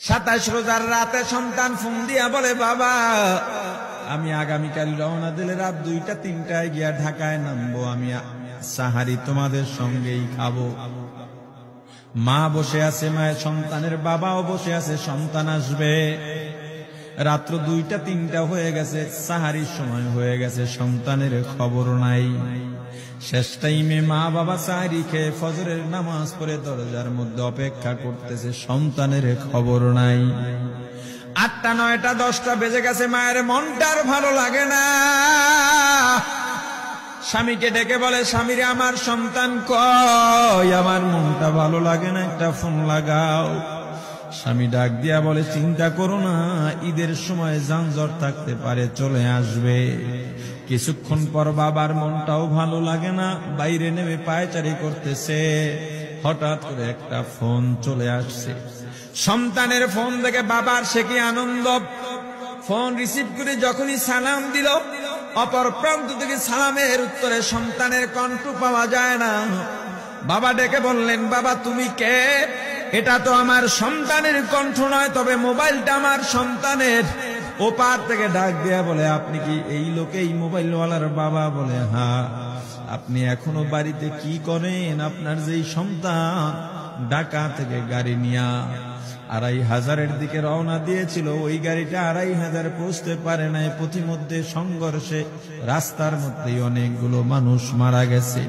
27 রোজার রাতে সন্তান ফোন দিয়া বলে, বাবা আমি আগামীকাল রওনা দিলে রাত 2টা-3টায় গিয়া ঢাকায় নামবো, আমি সাহারি তোমাদের সঙ্গেই খাবো। মা বসে আছে, মায়ের সন্তানের বাবাও বসে আছে, সন্তান আসবে। রাত্র 2টা-3টা হয়ে গেছে, সাহারির সময় হয়ে গেছে, সন্তানের খবর নাই। শেষ টাইমে মা বাবা সাহারি খেয়ে ফজরের নামাজ পড়ে দরজার মধ্যে অপেক্ষা করতেছে, সন্তানের খবর নাই। 8টা, 9টা, 10টা বেজে গেছে, মায়ের মনটার ভালো লাগে না। স্বামীকে ডেকে বলে, স্বামীরে আমার সন্তান কই, আমার মনটা ভালো লাগে না, একটা ফোন লাগাও। স্বামী ডাক দিয়া বলে, চিন্তা করো না, ঈদের সময় যানজট থাকতে পারে, চলে আসবে। কিছুক্ষণ পর বাবার মনটাও ভালো লাগে না, বাইরে নেমে পায়চারি করতেছে। হঠাৎ করে একটা ফোন চলে আসছে। সন্তানের ফোন দেখে বাবার সে কি আনন্দ। ফোন রিসিভ করে যখনই সালাম দিল, অপর প্রান্ত থেকে সালামের উত্তরে সন্তানের কণ্ঠ পাওয়া যায় না। বাবা ডেকে বললেন, বাবা তুমি কে? এটা তো আমার সন্তানের কণ্ঠ নয়, তবে মোবাইলটা আমার সন্তানের। ওপার থেকে ডাক দেয়া বলে, আপনি কি এই লোকেই মোবাইলওয়ালার বাবা? বলে, হ্যাঁ। আপনি এখনো বাড়িতে কি করেন? আপনার যেই সন্তান ঢাকা থেকে গাড়ি নিয়া 2500-এর দিকে রওনা দিয়েছিল, ওই গাড়িটা 2500 পৌঁছতে পারে নাই। পথিমধ্যে সংঘর্ষে রাস্তার মধ্যেই অনেকগুলো মানুষ মারা গেছে,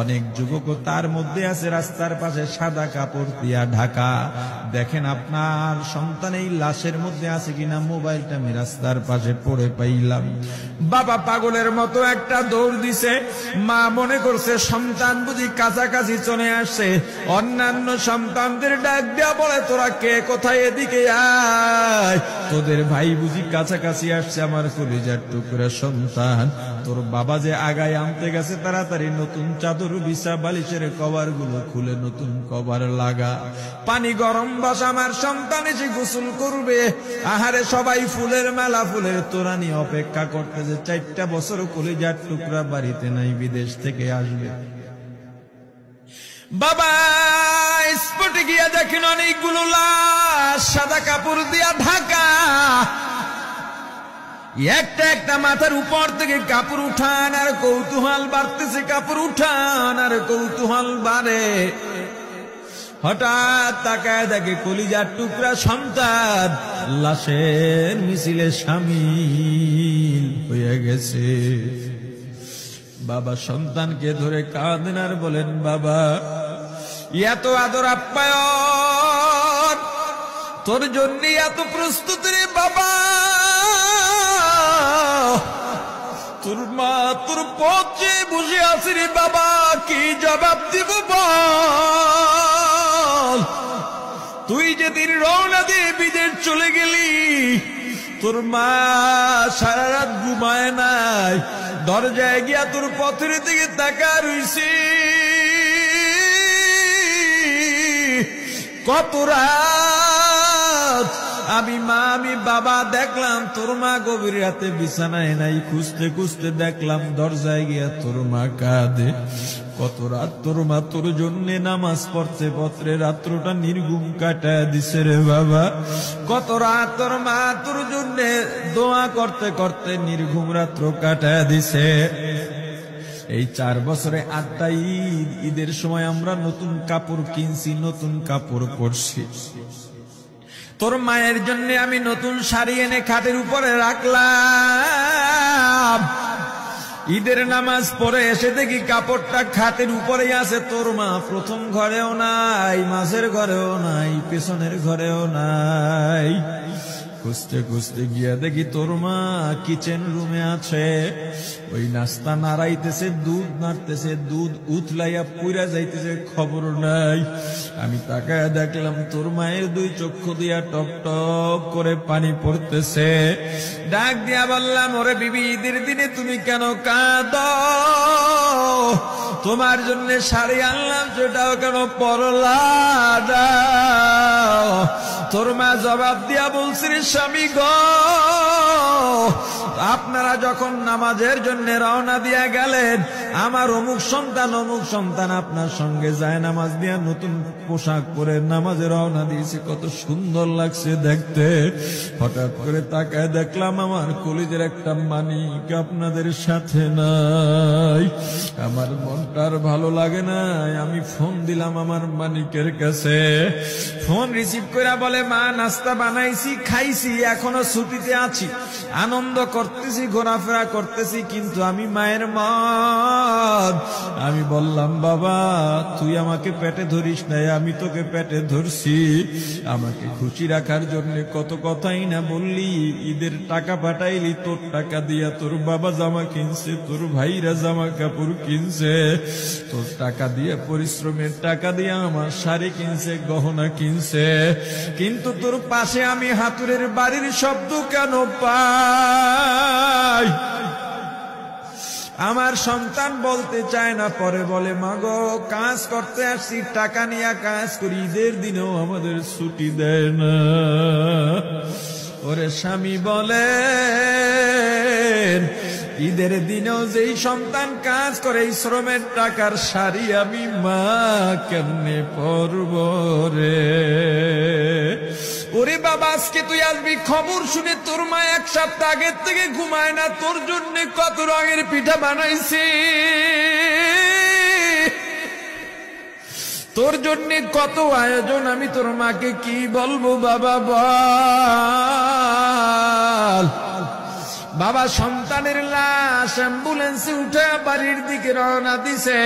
অনেক যুবকও তার মধ্যে আছে। রাস্তার পাশে সাদা কাপড় দিয়া ঢাকা। দেখেন আপনার সন্তান এই লাশের মধ্যে আছে কিনা। মোবাইলটা আমি রাস্তার পাশে পড়ে পাইলাম। বাবা পাগলের মতো একটা দৌড় দিছে। মা মনে করছে সন্তান বুঝি কাছাকাছি চলে আসছে। অন্যান্য সন্তানদের ডাক দেয়া বলে, তোরা কে, কোথায়, এদিকে আয়, তোদের ভাই বুঝি কাছাকাছি আসছে। আমার কলিজার টুকরা সন্তান, তোর বাবা যে আগায় আনতে গেছে, তাড়াতাড়ি নতুন চাদর বিছা, বালিশের কভার গুলো খুলে নতুন কভার লাগা, পানি গরম বসা, আমার সন্তান এসে গোসল করবে। আহারে সবাই ফুলের মেলা, ফুলের তোড়া নিয়ে অপেক্ষা করতেছে। 4টা বছর কলিজার টুকরা বাড়িতে নাই, বিদেশ থেকে আসবে। বাবা স্পটে গিয়া দেখেন অনেকগুলো লাশ, সাদা কাপড় দিয়া ঢাকা। একটা একটা মাথার উপর থেকে কাপড় উঠান আর কৌতূহল বাড়তেছে, কাপড় উঠান আর কৌতূহল বাড়ে। হঠাৎ তাকায় দেখে কলিজার টুকরা সন্তান লাশের মিছিলে শামিল হয়ে গেছে। বাবা সন্তানকে ধরে কাঁদেন আর বলেন, বাবা এত আদর আপ্যায়ন, তোর জন্য এত প্রস্তুতি রে বাবা। তোর মা তোর পথে বসে আছে রে বাবা, কি জবাব দিব বল? তুই যেদিন রওনা দিয়ে বিদেশ চলে গেলি, তোর মা সারা রাত ঘুমায় নাই, দরজায় গিয়া তোর পথের দিকে তাকা রইছে। কত রাত আমি মা আমি বাবা দেখলাম, তোর মা গভীর রাতে বিছানায় নাই, খুঁজতে খুঁজতে দেখলাম দরজায় গিয়া তোর মা কাঁদে। কত রাত তোর মা তোর জন্য নামাজ পড়তে পড়তে রাত্রটা নির্ঘুম কাটায় দিছে রে বাবা। কত রাত তোর মা তোর জন্য দোয়া করতে করতে নির্ঘুম রাত্র কাটায় দিছে। এই 4 বছরে 8টা ঈদ, ঈদের সময় আমরা নতুন কাপড় কিনছি, নতুন কাপড় পরছি। তোর মায়ের জন্য আমি নতুন শাড়ি এনে খাটের উপরে রাখলাম। ঈদের নামাজ পড়ে এসে দেখি কাপড়টা খাটের উপরেই আছে, তোর মা প্রথম ঘরেও নাই, মাঝের ঘরেও নাই, পেছনের ঘরেও নাই। খুঁজতে খুঁজতে গিয়া দেখি তোর মা কিচেন রুমে আছে। ওই নাস্তা নাড়াইতেছে, দুধ নাড়তেছে, দুধ উতলাইয়া পুইরা যাইতেছে, খবর নাই। আমি তাকায় দেখলাম তোর মায়ের 2 চক্ষু দিয়া টপ টপ করে পানি পড়তেছে। ডাক দিয়া বললাম, ওরে বিবি, ঈদের দিনে তুমি কেন কাঁদো? তোমার জন্য শাড়ি আনলাম, সেটাও কেন পরলা? তোর মা জবাব দিয়া বলছে, রে স্বামী গো, আপনারা যখন নামাজের জন্য রওনা দিয়া গেলেন, আমার অমুক সন্তান আপনার সঙ্গে যায় নামাজ দিয়া নতুন পোশাক পরে নামাজে রওনা দিয়েছে, কত সুন্দর লাগছে দেখতে। হঠাৎ করে তাকায় দেখলাম আমার কলিজের একটা মানিক আপনাদের সাথে নাই। আমার মনটা আর ভালো লাগে না। আমি ফোন দিলাম আমার মানিকের কাছে। ফোন রিসিভ করে বলে, মা নাস্তা বানাইছি, খাইছি, এখনো ছুটিতে আছি, আনন্দ করতেছি, ঘোরাফেরা করতেছি, কিন্তু আমি মায়ের মন। আমি বললাম, বাবা তুই আমাকে পেটে ধরিস নাই, আমি তোকে পেটে ধরছি। আমাকে খুশি রাখার জন্য কত কথাই না বললি। ঈদের টাকা পাঠাইলি, তোর টাকা দিয়া তোর বাবা জামা কিনছে, তোর ভাইরা জামা কাপড় কিনছে, তোর টাকা দিয়ে পরিশ্রমের টাকা দিয়ে আমার শাড়ি কিনছে, গহনা কিনছে, কিন্তু তোর পাশে আমি হাতুড়ের বাড়ির শব্দ কেন পাই? আমার সন্তান বলতে চায় না, পরে বলে, মাগো কাজ করতে আসছি, টাকা নিয়ে কাজ করি, ঈদের দিনেও আমাদের ছুটি দেয় না। ওরে স্বামী বলেন, ঈদের দিনেও যেই সন্তান কাজ করে, এই শ্রমের টাকার শাড়ি আমি মা কেমনে পরব রে? ওরে বাবা, আজকে তুই আসবি, খবর শুনে তোর মা এক সপ্তাহ আগের থেকে ঘুমায় না, তোর জন্য কত রঙের পিঠা বানাইছি, তোর জন্য কত আয়োজন, আমি তোর মাকে কি বলবো বাবা বল। বাবা সন্তানের লাশ অ্যাম্বুলেন্সে উঠে বাড়ির দিকে রওনা দিছে।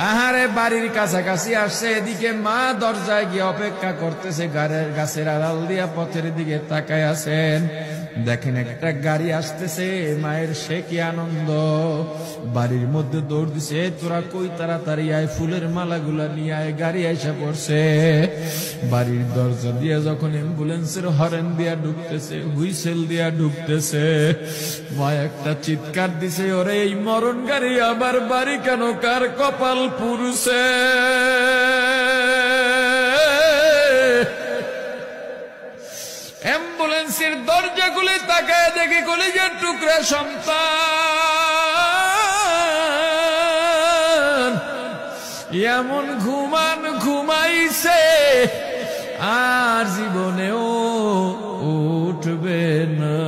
আহারে বাড়ির কাছাকাছি আসছে, এদিকে মা দরজায় গিয়ে অপেক্ষা করতেছে, গাছের আড়াল দিয়া পথের দিকে তাকায় আছেন। দেখেন একটা গাড়ি আসতেছে, মায়ের সে কি আনন্দ, বাড়ির মধ্যে দৌড় দিছে, তোরা কই তাড়াতাড়ি আয়, ফুলের মালাগুলা নিয়ে আয়, গাড়ি আইসা পড়ছে। বাড়ির দরজা দিয়ে যখন অ্যাম্বুলেন্সের হরেন দিয়া ঢুকতেছে, হুইসেল দিয়া ঢুকতেছে, মা একটা চিৎকার দিছে, ওরে এই মরণ গাড়ি আবার বাড়ি কেন, কার কপাল পুরুষে? অ্যাম্বুলেন্সের দরজা খুলে তাকায় দেখে কলিজার টুকরা সন্তান এমন ঘুমাইছে, আর জীবনেও উঠবে না।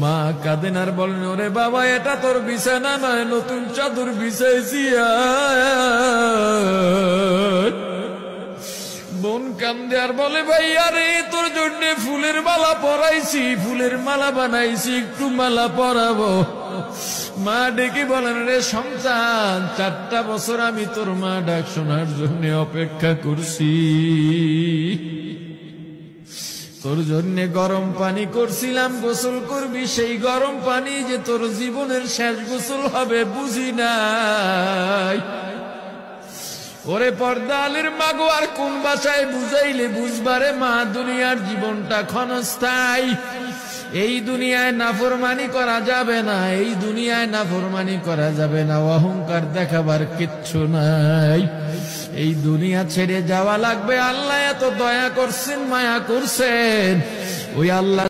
মা কাঁদেন আর বলেন, ওরে বাবা এটা তোর বিছানা নয়, নতুন চাদর বিছাইছি। বোন কান্দে আর বলে, ভাই আরে তোর জন্য ফুলের মালা পরাইছি, ফুলের মালা বানাইছি, একটু মালা পরাবো। মা ডেকে বলেন, রে সন্তান, 4টা বছর আমি তোর মা ডাক শোনার জন্য অপেক্ষা করছি, তোর জন্য গরম পানি করছিলাম, গোসল করবি, সেই গরম পানি যে তোর জীবনের শেষ গোসল হবে বুঝি নাই। ওরে পর্দা আলীর মাগো, আর কোন ভাষায় বুঝাইলে বুঝবারে মা, দুনিয়ার জীবনটা ক্ষণস্থায়ী, এই দুনিয়ায় নাফরমানি করা যাবে না, এই দুনিয়ায় নাফরমানি করা যাবে না, অহংকার দেখাবার কিচ্ছু নাই, এই দুনিয়া ছেড়ে যাওয়া লাগবে। আল্লাহ এত দয়া করছেন, মায়া করছেন, ওই আল্লাহ